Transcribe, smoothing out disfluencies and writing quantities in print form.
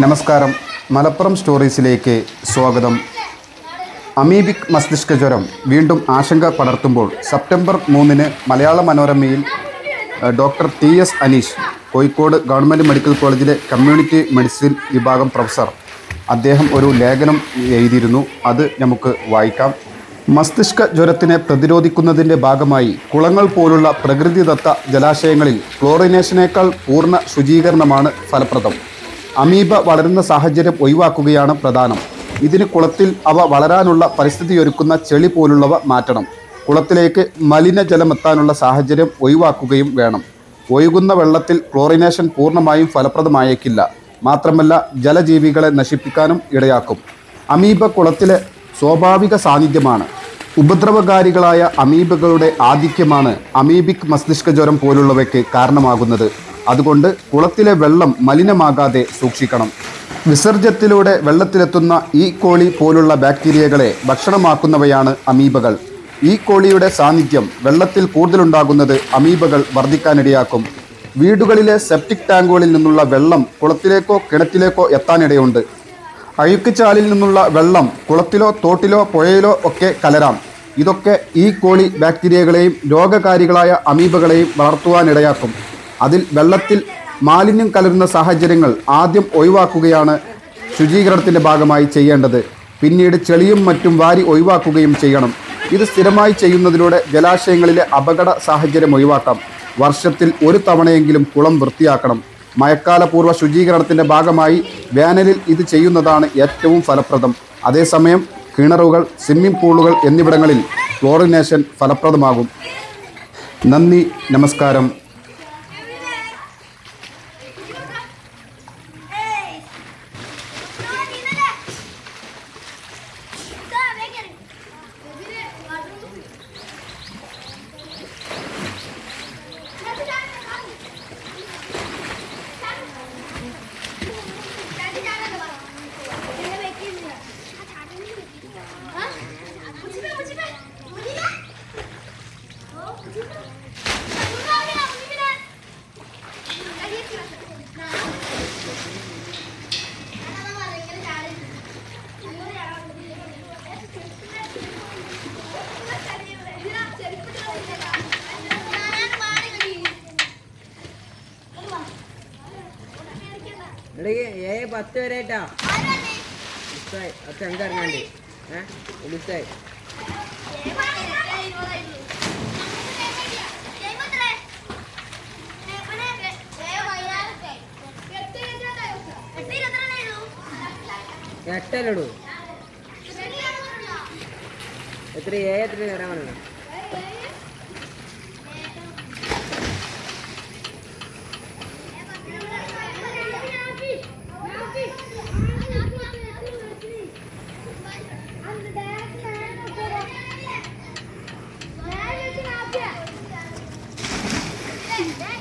നമസ്കാരം. മലപ്പുറം സ്റ്റോറീസിലേക്ക് സ്വാഗതം. അമീബിക് മസ്തിഷ്ക ജ്വരം വീണ്ടും ആശങ്ക പടർത്തുമ്പോൾ സെപ്റ്റംബർ 3-ന് മലയാള മനോരമയിൽ doctor TS Aneesh, Kozhikode government medical കോളേജിലെ കമ്മ്യൂണിറ്റി മെഡിസിൻ വിഭാഗം പ്രൊഫസർ, അദ്ദേഹം ഒരു ലേഖനം എഴുതിയിരുന്നു. അത് നമുക്ക് വായിക്കാം. മസ്തിഷ്ക ജ്വരത്തിനെ പ്രതിരോധിക്കുന്നതിൻ്റെ ഭാഗമായി കുളങ്ങൾ പോലുള്ള പ്രകൃതിദത്ത ജലാശയങ്ങളിൽ ക്ലോറിനേഷനേക്കാൾ പൂർണ്ണ ശുചീകരണമാണ് ഫലപ്രദം. അമീബ വളരുന്ന സാഹചര്യം ഒഴിവാക്കുകയാണ് പ്രധാനം. ഇതിന് കുളത്തിൽ അവ വളരാനുള്ള പരിസ്ഥിതിയൊരുക്കുന്ന ചെളി പോലുള്ളവ മാറ്റണം. കുളത്തിലേക്ക് മലിനജലമെത്താനുള്ള സാഹചര്യം ഒഴിവാക്കുകയും വേണം. ഒഴുകുന്ന വെള്ളത്തിൽ ക്ലോറിനേഷൻ പൂർണ്ണമായും ഫലപ്രദമായേക്കില്ല. മാത്രമല്ല, ജലജീവികളെ നശിപ്പിക്കാനും ഇടയാക്കും. അമീബ കുളത്തിലെ സ്വാഭാവിക സാന്നിധ്യമാണ്. ഉപദ്രവകാരികളായ അമീബകളുടെ ആധിക്യമാണ് അമീബിക് മസ്തിഷ്ക ജ്വരം പോലുള്ളവയ്ക്ക് കാരണമാകുന്നത്. അതുകൊണ്ട് കുളത്തിലെ വെള്ളം മലിനമാകാതെ സൂക്ഷിക്കണം. വിസർജ്യത്തിലൂടെ വെള്ളത്തിലെത്തുന്ന ഈ കോളി പോലുള്ള ബാക്ടീരിയകളെ ഭക്ഷണമാക്കുന്നവയാണ് അമീബകൾ. ഈ കോളിയുടെ സാന്നിധ്യം വെള്ളത്തിൽ കൂടുതലുണ്ടാകുന്നത് അമീബകൾ വർദ്ധിക്കാനിടയാക്കും. വീടുകളിലെ സെപ്റ്റിക് ടാങ്കുകളിൽ നിന്നുള്ള വെള്ളം കുളത്തിലേക്കോ കിണറ്റിലേക്കോ എത്താനിടയുണ്ട്. അഴുക്കുചാലിൽ നിന്നുള്ള വെള്ളം കുളത്തിലോ തോട്ടിലോ പുഴയിലോ ഒക്കെ കലരാം. ഇതൊക്കെ ഈ കോളി ബാക്ടീരിയകളെയും രോഗകാരികളായ അമീബകളെയും വളർത്തുവാനിടയാക്കും. അതിൽ വെള്ളത്തിൽ മാലിന്യം കലരുന്ന സാഹചര്യങ്ങൾ ആദ്യം ഒഴിവാക്കുകയാണ് ശുചീകരണത്തിൻ്റെ ഭാഗമായി ചെയ്യേണ്ടത്. പിന്നീട് ചെളിയും മറ്റും വാരി ഒഴിവാക്കുകയും ചെയ്യണം. ഇത് സ്ഥിരമായി ചെയ്യുന്നതിലൂടെ ജലാശയങ്ങളിലെ അപകട സാഹചര്യം ഒഴിവാക്കാം. വർഷത്തിൽ ഒരു തവണയെങ്കിലും കുളം വൃത്തിയാക്കണം. മഴക്കാലപൂർവ്വ ശുചീകരണത്തിൻ്റെ ഭാഗമായി വേനലിൽ ഇത് ചെയ്യുന്നതാണ് ഏറ്റവും ഫലപ്രദം. അതേസമയം കിണറുകൾ, സ്വിമ്മിംഗ് പൂളുകൾ എന്നിവിടങ്ങളിൽ ക്ലോറിനേഷൻ ഫലപ്രദമാകും. നന്ദി, നമസ്കാരം. ഏ 10 വരെട്ടാ അച്ഛൻ ഇറങ്ങാണ്ട് വിളിച്ചായി എട്ടല്ലടൂ. എത്ര എത്ര വരാൻ പറഞ്ഞു? Yeah.